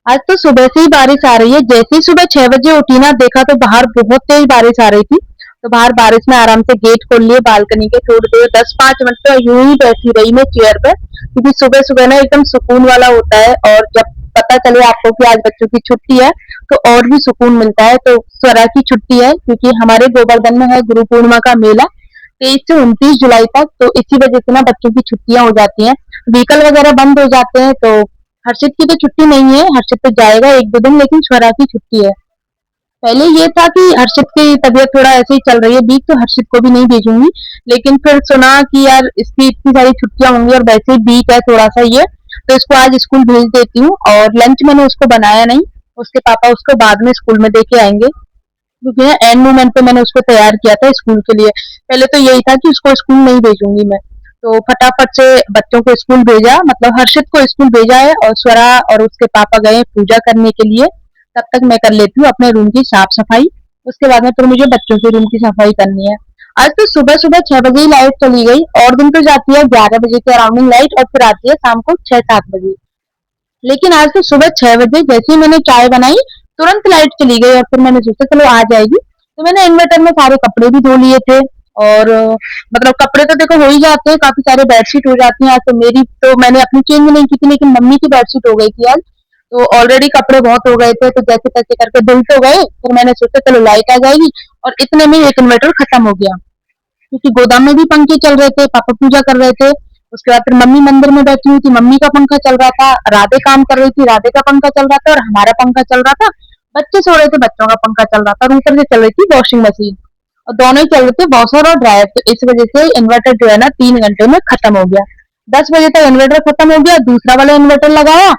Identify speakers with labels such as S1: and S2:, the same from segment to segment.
S1: आज तो सुबह से ही बारिश आ रही है। जैसे ही सुबह 6 बजे उठी ना, देखा तो बाहर बहुत तेज बारिश आ रही थी। तो बाहर बारिश में आराम से गेट खोल लिए बालकनी के, थोड़ी देर 10-5 मिनट तो यूं ही बैठी रही मैं चेयर पे, क्योंकि सुबह सुबह ना एकदम सुकून वाला होता है। और जब पता चले आपको कि आज बच्चों की छुट्टी है, तो और भी सुकून मिलता है। तो स्वरा की छुट्टी है, क्योंकि हमारे गोवर्धन में है गुरु पूर्णिमा का मेला 23 से 29 जुलाई तक। तो इसी वजह से ना बच्चों की छुट्टियां हो जाती हैं, व्हीकल वगैरह बंद हो जाते हैं। तो हर्षित की तो छुट्टी नहीं है, हर्षित तो जाएगा 1-2 दिन, लेकिन स्वरा की छुट्टी है। पहले ये था कि हर्षित की तबीयत थोड़ा ऐसे ही चल रही है वीक, तो हर्षित को भी नहीं भेजूंगी। लेकिन फिर सुना कि यार इसकी इतनी सारी छुट्टियां होंगी और वैसे ही वीक है थोड़ा सा ये, तो इसको आज स्कूल भेज देती हूँ। और लंच मैंने उसको बनाया नहीं, उसके पापा उसको बाद में स्कूल में दे के आएंगे, क्योंकि ना एंड मोमेंट पे मैंने उसको तैयार किया था स्कूल के लिए। पहले तो यही था कि उसको स्कूल नहीं भेजूंगी मैं, तो फटाफट से बच्चों को स्कूल भेजा, मतलब हर्षित को स्कूल भेजा है, और स्वरा और उसके पापा गए पूजा करने के लिए। तब तक मैं कर लेती हूँ अपने रूम की साफ सफाई। उसके बाद में फिर मुझे बच्चों के रूम की सफाई करनी है। आज तो सुबह सुबह 6 बजे ही लाइट चली गई, और दिन तो जाती है 11 बजे के अराउंडिंग लाइट, और फिर आती है शाम को 6-7 बजे। लेकिन आज तो सुबह 6 बजे जैसे ही मैंने चाय बनाई, तुरंत लाइट चली गई, और फिर मैंने सोचा चलो आ जाएगी। तो मैंने इन्वर्टर में सारे कपड़े भी धो लिए थे। और मतलब कपड़े तो देखो हो ही जाते हैं, काफी सारे बेडशीट हो जाती हैं। आज तो मेरी तो मैंने अपनी चेंज नहीं की थी, लेकिन मम्मी की बेडशीट हो गई थी आज। तो ऑलरेडी कपड़े बहुत हो गए थे, तो जैसे तैसे करके धुल तो गए। फिर मैंने सोचा चलो लाइट आ जाएगी, और इतने में एक इन्वर्टर खत्म हो गया, क्योंकि गोदाम में भी पंखे चल रहे थे, पापा पूजा कर रहे थे। उसके बाद फिर मम्मी मंदिर में बैठी हुई थी, मम्मी का पंखा चल रहा था, राधे काम कर रही थी, राधे का पंखा चल रहा था, और हमारा पंखा चल रहा था। बच्चे सो रहे थे, बच्चों का पंखा चल रहा था, और ऊपर से चल रही थी वॉशिंग मशीन, और दोनों ही चल रहे थे, वॉशर और ड्रायर। तो इस वजह से इन्वर्टर जो है ना 3 घंटे में खत्म हो गया। 10 बजे तक इन्वर्टर खत्म हो गया, दूसरा वाला इन्वर्टर लगाया।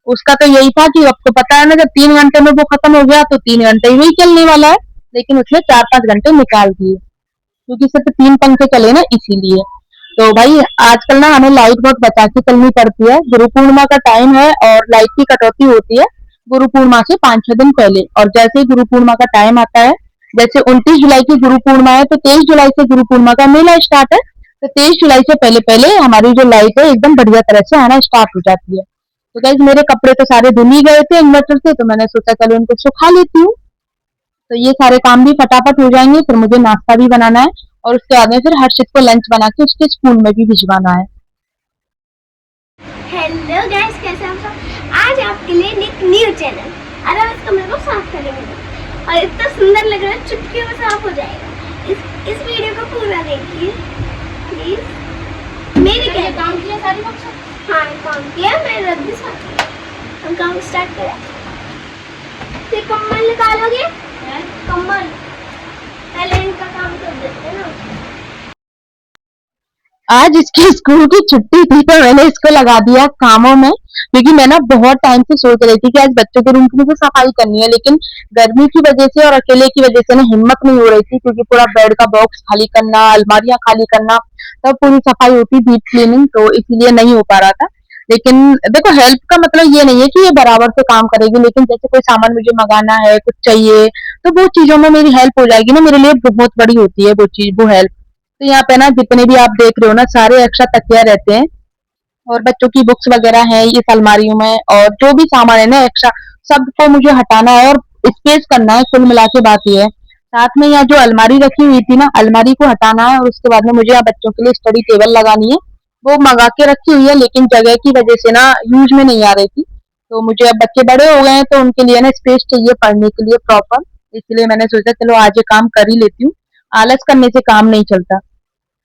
S1: उसका तो यही था कि आपको पता है ना, जब 3 घंटे में वो खत्म हो गया तो 3 घंटे ही चलने वाला है। लेकिन उसने 4-5 घंटे निकाल दिए, क्योंकि सिर्फ 3 पंखे चले ना इसीलिए। तो भाई आजकल ना हमें लाइट बहुत बचा के चलनी पड़ती है। गुरु पूर्णिमा का टाइम है और लाइट की कटौती होती है गुरु पूर्णिमा से 5-6 दिन पहले। और जैसे ही गुरु पूर्णिमा का टाइम आता है, जैसे 29 जुलाई की गुरु पूर्णिमा है, तो 23 जुलाई से गुरु पूर्णिमा का मेला स्टार्ट है। तो 23 जुलाई से पहले पहले हमारी जो लाइट है एकदम बढ़िया तरह से आना स्टार्ट हो जाती है। तो गाइज मेरे कपड़े तो सारे धुल ही गए थे इन्वर्टर से, तो मैंने सोचा चलो इनको सुखा लेती हूँ। तो ये सारे काम भी फटाफट हो जाएंगे, फिर मुझे नाश्ता भी बनाना है, और उसके बाद में फिर हर्षित को लंच बना के उसके स्कूल में भी भिजवाना है।
S2: हेलो गाइस, कैसे हैं आप सब। आज आपके लिए एक न्यू चैनल। आज हम इस कमरे को साफ करेंगे, और इतना सुंदर लग रहा है, चुटकियों में साफ हो जाएगा। इस वीडियो को पूरा देखिए प्लीज। मेरी क्या काम किया सारी बक्सा? हाँ काम किया, मैं रख भी सकती हूँ। हम काम स्टार्ट करें। फिर कम्बल निकालोगे? कम्बल पहले इनका काम कर देते हैं ना।
S1: आज इसकी स्कूल की छुट्टी थी, तो मैंने इसको लगा दिया कामों में, क्योंकि मैं ना बहुत टाइम से सोच रही थी कि आज बच्चों के रूम की मुझे सफाई करनी है, लेकिन गर्मी की वजह से और अकेले की वजह से ना हिम्मत नहीं हो रही थी, क्योंकि पूरा बेड का बॉक्स खाली करना, अलमारियां खाली करना, तब पूरी सफाई होती, डीप क्लीनिंग, तो इसीलिए नहीं हो पा रहा था। लेकिन देखो हेल्प का मतलब ये नहीं है कि ये बराबर से काम करेगी, लेकिन जैसे कोई सामान मुझे मंगाना है, कुछ चाहिए, तो वो चीजों में मेरी हेल्प हो जाएगी ना, मेरे लिए बहुत बड़ी होती है वो चीज, वो हेल्प। तो यहाँ पे ना जितने भी आप देख रहे हो ना, सारे एक्स्ट्रा तकिया रहते हैं, और बच्चों की बुक्स वगैरह हैं इस अलमारियों में, और जो भी सामान है ना एक्स्ट्रा, सबको मुझे हटाना है और स्पेस करना है। कुल मिला के बात ये है। साथ में यहाँ जो अलमारी रखी हुई थी ना, अलमारी को हटाना है, और उसके बाद में मुझे यहाँ बच्चों के लिए स्टडी टेबल लगानी है। वो मंगा के रखी हुई है, लेकिन जगह की वजह से ना यूज में नहीं आ रही थी। तो मुझे अब बच्चे बड़े हो गए हैं, तो उनके लिए ना स्पेस चाहिए पढ़ने के लिए प्रॉपर। इसलिए मैंने सोचा चलो आज ये काम कर ही लेती हूँ। आलस करने से काम नहीं चलता।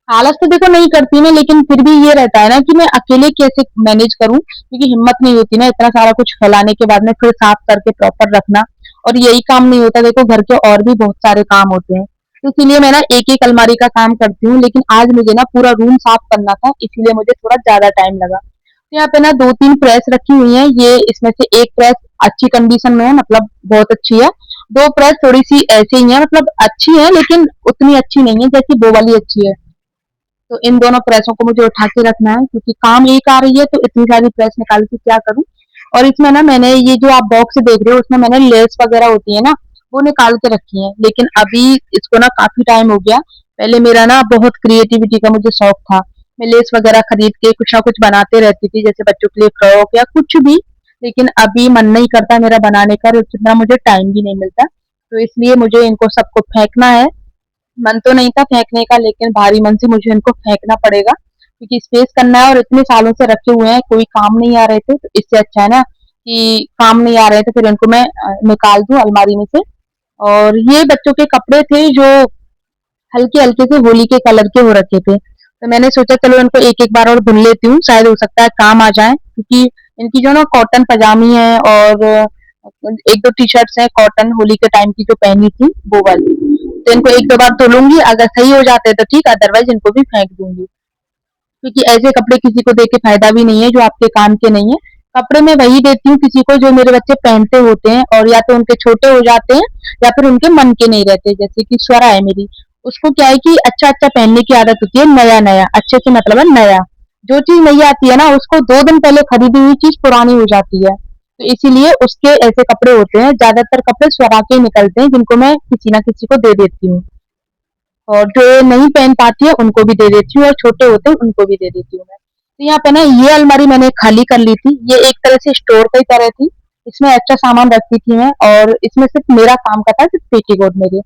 S1: आलस तो देखो नहीं करती मैं, लेकिन फिर भी ये रहता है ना कि मैं अकेले कैसे मैनेज करूं, क्योंकि हिम्मत नहीं होती ना इतना सारा कुछ फैलाने के बाद में फिर साफ करके प्रॉपर रखना। और यही काम नहीं होता, देखो घर के और भी बहुत सारे काम होते हैं। तो इसीलिए मैं ना एक एक अलमारी का काम करती हूँ, लेकिन आज मुझे ना पूरा रूम साफ करना था, इसीलिए मुझे थोड़ा ज्यादा टाइम लगा। तो यहाँ पे ना 2-3 प्रेस रखी हुई है, ये इसमें से एक प्रेस अच्छी कंडीशन में है, मतलब बहुत अच्छी है। दो प्रेस थोड़ी सी ऐसे ही है, मतलब अच्छी है लेकिन उतनी अच्छी नहीं है जैसी वो वाली अच्छी है। तो इन दोनों प्रेसों को मुझे उठा के रखना है, क्योंकि काम एक आ रही है तो इतनी सारी प्रेस निकाल के क्या करूं। और इसमें ना मैंने ये जो आप बॉक्स देख रहे हो, उसमें मैंने लेस वगैरह होती है ना, वो निकाल के रखी है। लेकिन अभी इसको ना काफी टाइम हो गया। पहले मेरा ना बहुत क्रिएटिविटी का मुझे शौक था, मैं लेस वगैरह खरीद के कुछ ना कुछ बनाते रहती थी, जैसे बच्चों के लिए फ्रॉक या कुछ भी। लेकिन अभी मन नहीं करता मेरा बनाने का, जितना मुझे टाइम भी नहीं मिलता, तो इसलिए मुझे इनको सबको फेंकना है। मन तो नहीं था फेंकने का, लेकिन भारी मन से मुझे इनको फेंकना पड़ेगा, क्योंकि स्पेस करना है और इतने सालों से रखे हुए हैं, कोई काम नहीं आ रहे थे, तो इससे अच्छा है ना कि काम नहीं आ रहे थे, फिर इनको मैं निकाल दूं अलमारी में से। और ये बच्चों के कपड़े थे जो हल्के-हल्के से होली के कलर के हो रखे थे। तो मैंने सोचा चलो इनको एक-एक बार और धुल लेती हूँ, शायद हो सकता है काम आ जाए, क्योंकि इनकी जो ना कॉटन पजामी है और 1-2 टी-शर्ट्स हैं कॉटन होली के टाइम की जो पहनी थी, वो वाली। तो इनको 1-2 बार धुलूँगी, अगर सही हो जाते हैं तो ठीक, अदरवाइज़ इनको भी फेंक दूँगी। क्योंकि ऐसे कपड़े किसी को दे के फायदा भी नहीं है जो आपके काम के नहीं है। कपड़े मैं वही देती हूँ किसी को जो मेरे बच्चे पहनते होते हैं और या तो उनके छोटे हो जाते हैं या फिर उनके मन के नहीं रहते। जैसे कि स्वरा है मेरी, उसको क्या है कि अच्छा-अच्छा पहनने की आदत होती है, नया-नया, अच्छे से मतलब है नया। जो चीज़ नई आती है ना उसको 2 दिन पहले खरीदी हुई चीज़ पुरानी हो जाती है। तो इसीलिए उसके ऐसे कपड़े होते हैं, ज़्यादातर कपड़े स्वरा के ही निकलते हैं जिनको मैं किसी ना किसी को दे देती हूँ। और जो नहीं पहन पाती है उनको भी दे देती हूँ और छोटे होते हैं उनको भी दे देती हूँ मैं। तो यहाँ पे ना ये अलमारी मैंने खाली कर ली थी। ये एक तरह से स्टोर की तरह थी। इसमें एक्स्ट्रा सामान रखती थी मैं और इसमें सिर्फ मेरा काम का था, सिर्फ पेटीकोट मेरे।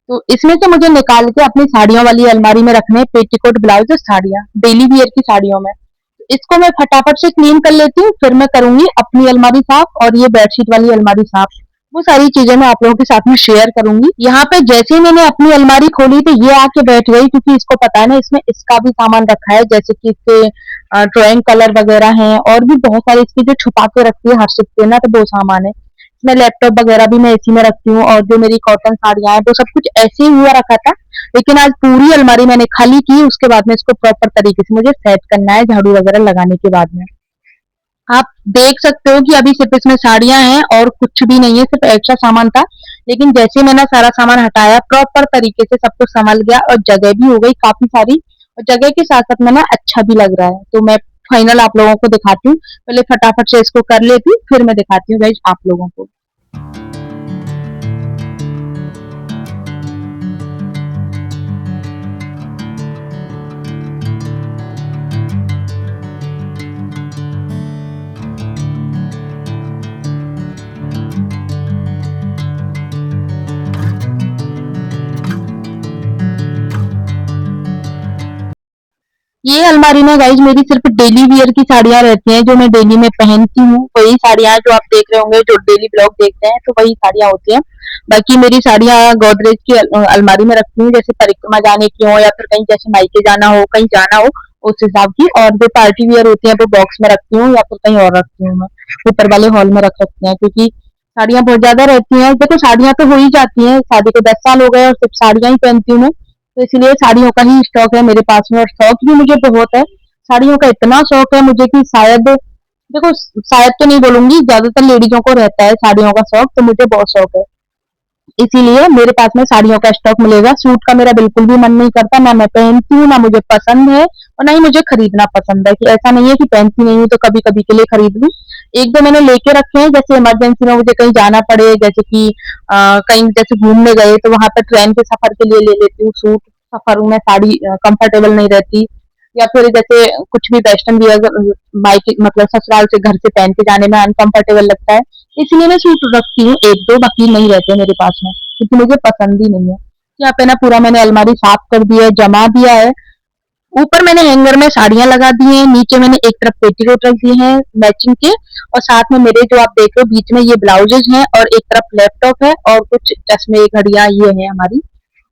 S1: तो इसमें से मुझे निकाल के अपनी साड़ियों वाली अलमारी में रखने हैं पेटीकोट, ब्लाउज और साड़ियाँ, डेली वियर की साड़ियों में। इसको मैं फटाफट से क्लीन कर लेती हूँ, फिर मैं करूँगी अपनी अलमारी साफ और ये बेडशीट वाली अलमारी साफ। वो सारी चीज़ें मैं आप लोगों के साथ में शेयर करूँगी। यहाँ पे जैसे ही मैंने अपनी अलमारी खोली तो ये आके बैठ गई, क्योंकि इसको पता है ना इसमें इसका भी सामान रखा है, जैसे कि इसके ड्राइंग कलर वगैरह हैं और भी बहुत सारे इसकी जो छुपा के रखती है हर्षित से ना, तो वो सामान है। इसमें लैपटॉप वगैरह भी मैं इसी में रखती हूँ और जो मेरी कॉटन साड़ियाँ हैं वो सब कुछ ऐसे ही हुआ रखा था। लेकिन आज पूरी अलमारी मैंने खाली की, उसके बाद में इसको प्रॉपर तरीके से मुझे सेट करना है झाड़ू वगैरह लगाने के बाद में। आप देख सकते हो कि अभी सिर्फ इसमें साड़ियाँ हैं और कुछ भी नहीं है, सिर्फ एक्स्ट्रा सामान था। लेकिन जैसे मैंने सारा सामान हटाया, प्रॉपर तरीके से सब कुछ सँभल गया और जगह भी हो गई काफ़ी सारी और जगह के साथ-साथ में ना अच्छा भी लग रहा है। तो मैं फाइनल आप लोगों को दिखाती हूँ। पहले फटाफट से इसको कर लेती हूँ, फिर मैं दिखाती हूँ गाइस आप लोगों को। ये अलमारी में गाइस मेरी सिर्फ डेली वियर की साड़ियाँ रहती हैं, जो मैं डेली में पहनती हूँ। वही साड़ियाँ जो आप देख रहे होंगे, जो डेली ब्लॉग देखते हैं, तो वही साड़ियाँ होती हैं। बाकी मेरी साड़ियाँ गोदरेज की अलमारी में रखती हूँ, जैसे परिक्रमा जाने की हो या फिर कहीं जैसे मायके जाना हो, कहीं जाना हो, उस हिसाब की। और जो पार्टी वियर होती हैं, वो बॉक्स में रखती हूँ या फिर कहीं और रखती हूँ मैं। ऊपर वाले हॉल में रख सकते हैं, क्योंकि साड़ियाँ बहुत ज़्यादा रहती हैं। देखो साड़ियाँ तो हो ही जाती हैं, शादी को 10 साल हो गए और सिर्फ साड़ियाँ ही पहनती हूँ मैं। तो इसलिए साड़ियों का ही स्टॉक है मेरे पास में और शौक भी मुझे बहुत है। साड़ियों का इतना शौक है मुझे कि शायद देखो शायद तो नहीं बोलूँगी, ज़्यादातर लेडीज़ों को रहता है साड़ियों का शौक, तो मुझे बहुत शौक है। इसीलिए मेरे पास में साड़ियों का स्टॉक मिलेगा। सूट का मेरा बिल्कुल भी मन नहीं करता, ना मैं पहनती हूँ, ना मुझे पसंद है और ना ही मुझे खरीदना पसंद है, कि ऐसा नहीं है कि पहनती नहीं हूँ तो कभी-कभी के लिए खरीद लूँ। 1-2 मैंने लेके रखे हैं, जैसे इमरजेंसी में मुझे कहीं जाना पड़े, जैसे कि कहीं जैसे घूमने गए तो वहाँ पे ट्रेन के सफ़र के लिए ले लेती हूँ सूट। सफ़र में साड़ी कंफर्टेबल नहीं रहती, या फिर जैसे कुछ भी वेस्टर्न वियर मायके मतलब ससुराल से घर से पहन के जाने में अनकंफर्टेबल लगता है। इसलिए मैं सूट रखती हूँ 1-2, बाकी नहीं रहते मेरे पास में, क्योंकि मुझे पसंद ही नहीं है। यहाँ पे ना पूरा मैंने अलमारी साफ कर दिया है, जमा दिया है। ऊपर मैंने हैंगर में साड़ियाँ लगा दी हैं, नीचे मैंने एक तरफ पेटीकोट रख दिए हैं मैचिंग के और साथ में मेरे जो आप देख रहे हो बीच में ये ब्लाउजेज़ हैं और एक तरफ लैपटॉप है और कुछ चश्मे, घड़ियाँ ये हैं हमारी।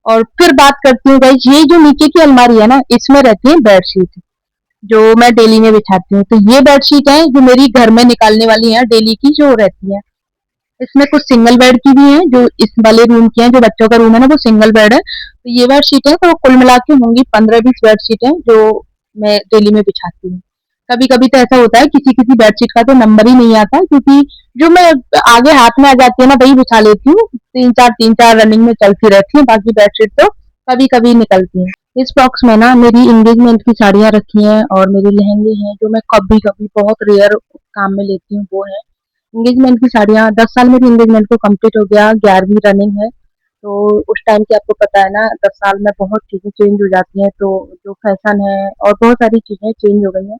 S1: और फिर बात करती हूँ गाइस, ये जो नीचे की अलमारी है ना, इसमें रहती है बेडशीट, जो मैं डेली में बिछाती हूँ। तो ये बेडशीट है जो मेरी घर में निकालने वाली है डेली की जो रहती है। इसमें कुछ सिंगल बेड की भी हैं, जो इस वाले रूम की हैं, जो बच्चों का रूम है ना वो सिंगल बेड है। तो ये बेडशीट है, तो कुल मिला के होंगी 15-20 बेडशीट हैं जो मैं डेली में बिछाती हूँ। कभी-कभी तो ऐसा होता है किसी-किसी बेडशीट का तो नंबर ही नहीं आता, क्योंकि जो मैं आगे हाथ में आ जाती है ना वही बिछा लेती हूँ। 3-4 रनिंग में चलती रहती हैं, बाकी बेडशीट तो कभी-कभी निकलती हैं। इस बॉक्स में ना मेरी एंगेजमेंट की साड़ियाँ रखी हैं और मेरे लहंगे हैं, जो मैं कभी-कभी बहुत रेयर काम में लेती हूँ वो है। एंगेजमेंट की साड़ियाँ 10 साल मेरी एंगेजमेंट को कंप्लीट हो गया, 11वीं रनिंग है। तो उस टाइम की आपको पता है ना 10 साल में बहुत चीज़ें चेंज हो जाती हैं, तो जो फैशन है और बहुत सारी चीज़ें चेंज हो गई हैं।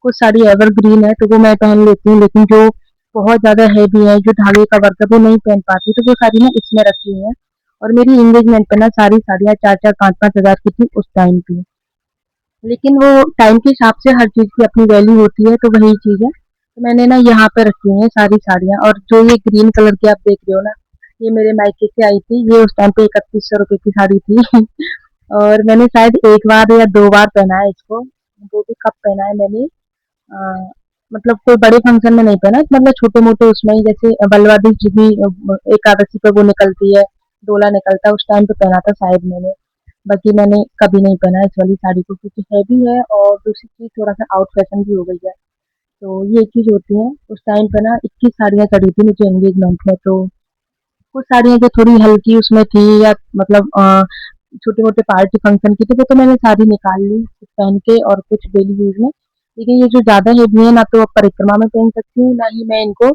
S1: कुछ साड़ी एवरग्रीन है तो वो मैं पहन लेती हूँ, लेकिन जो बहुत ज्यादा हैवी है, जो धागे का वर्क है वो नहीं पहन पाती, तो वो सारी ना इसमें रखी हुई है। और मेरी एंगेजमेंट पे ना सारी साड़ियाँ 4-4 5-5 हजार की थी उस टाइम पे। लेकिन वो टाइम के हिसाब से हर चीज की अपनी वैल्यू होती है, तो वही चीज है। तो मैंने ना यहाँ पे रखी हुई है सारी साड़ियाँ। और जो ये ग्रीन कलर की आप देख रहे हो ना, ये मेरे मायके से आई थी, ये उस टाइम पे 3100 रुपए की साड़ी थी। और मैंने शायद एक बार या दो बार पहना है इसको, वो भी कब पहना है मैंने, मतलब कोई बड़े फंक्शन में नहीं पहना, मतलब छोटे मोटे उसमें ही, जैसे बलवादी जी भी एकादशी पे वो निकलती है, डोला निकलता है, उस टाइम पे पहना था शायद मैंने। बाकी मैंने कभी नहीं पहना इस वाली साड़ी को, क्योंकि हैवी है और दूसरी चीज थोड़ा सा आउट फैशन भी हो गई है। तो ये चीज होती है। उस टाइम पे ना 21 साड़ियाँ चढ़ी थी मुझे एंगेजमेंट में। तो कुछ साड़ियाँ जो थोड़ी हल्की उसमें थी, या मतलब छोटे मोटे पार्टी फंक्शन की थी, वो तो मैंने सारी निकाल ली कुछ पहन के, और कुछ डेली यूज में। लेकिन ये जो ज्यादा हैवी है ना, तो अब परिक्रमा में पहन सकती हूँ, ना ही मैं इनको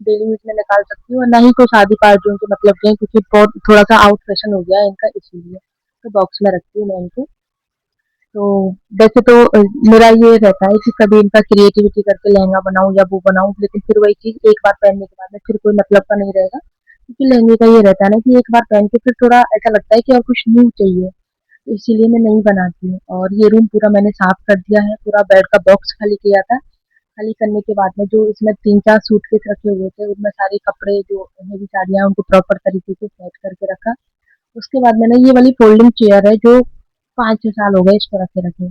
S1: डेली यूज में निकाल सकती हूँ, और ना ही कोई शादी पार्टियों के मतलब के हैं, क्योंकि बहुत थोड़ा सा आउट फैशन हो गया है इनका, इसीलिए तो बॉक्स में रखती हूँ मैं इनको। तो वैसे तो मेरा ये रहता है कि कभी इनका क्रिएटिविटी करके लहंगा बनाऊं या वो बनाऊं, लेकिन फिर वही चीज एक बार पहनने के बाद में फिर कोई मतलब का नहीं रहेगा। क्योंकि लहंगे का ये रहता है ना कि एक बार पहन के फिर थोड़ा ऐसा लगता है कि और कुछ न्यू चाहिए, तो इसीलिए मैं नहीं बनाती हूँ। और ये रूम पूरा मैंने साफ कर दिया है, पूरा बेड का बॉक्स खाली किया था। खाली करने के बाद में जो इसमें 3-4 सूटकेस रखे हुए थे, उनमें सारे कपड़े जो मेरी साड़ियाँ उनको प्रॉपर तरीके से सेट करके रखा। उसके बाद मैंने ये वाली फोल्डिंग चेयर है, जो 5-6 साल हो गए इसको रखे रखे।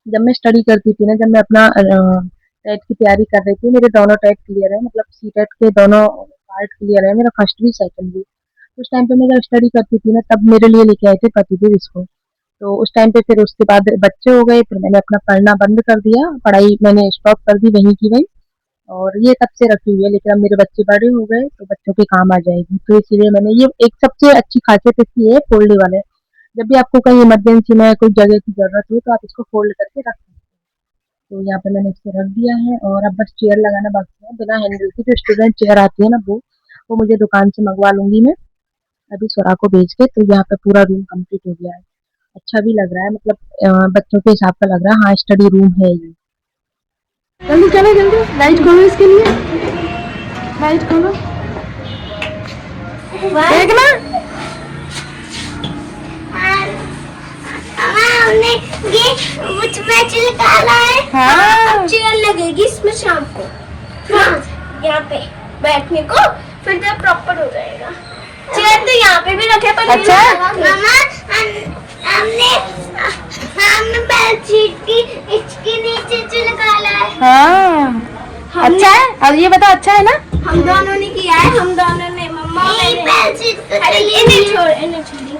S1: जब मैं स्टडी करती थी ना, जब मैं अपना टेट की तैयारी कर रही थी, मेरे दोनों टेट क्लियर है, मतलब सी टेट के दोनों पार्ट क्लियर है, मेरा फर्स्ट भी सेकंड भी। उस टाइम पे मैं जब स्टडी करती थी ना, तब मेरे लिए लेके आए थे पतिदेव इसको। तो उस टाइम पे फिर उसके बाद बच्चे हो गए, फिर मैंने अपना पढ़ना बंद कर दिया, पढ़ाई मैंने स्टॉप कर दी वहीं की वहीं। और ये तब से रखी हुई है, लेकिन अब मेरे बच्चे बड़े हो गए तो बच्चों के काम आ जाएगी, तो इसीलिए मैंने ये एक सबसे अच्छी खासियत इसकी है फोल्डेबल है। जब भी आपको कहीं इमरजेंसी में कोई जगह की जरूरत हो, तो आप इसको फोल्ड करके रख सकते हैं। तो यहाँ पे मैंने इसको रख दिया है, और अब बस चेयर लगाना बाकी है बिना हैंडल की, जो स्टूडेंट चेयर आती है ना, वो मुझे दुकान से मंगवा लूंगी मैं अभी स्वरा को भेज के। तो यहाँ पे पूरा रूम कंप्लीट हो गया है। अच्छा भी लग रहा है, मतलब बच्चों के हिसाब का लग रहा है, हाँ स्टडी रूम है ये। जल्दी चलो, जल्दी लाइट खोलो इसके लिए, लाइट खोलो देखना।
S2: हमने ये कुछ मैच निकाला है।
S1: हाँ।
S2: अब चेयर लगेगी इसमें शाम को, हाँ, यहाँ पे बैठने को, फिर जब प्रॉपर हो जाएगा। चेयर तो यहाँ पे भी रखे, पर
S1: अच्छा।
S2: मामा हमने बेडशीट की इसके नीचे से निकाला है।
S1: हाँ अच्छा है। अब ये बता, अच्छा है ना?
S2: हम दोनों ने किया है, हम दोनों ने, मम्मा मैंने। बेडशीट इन्हें छोड़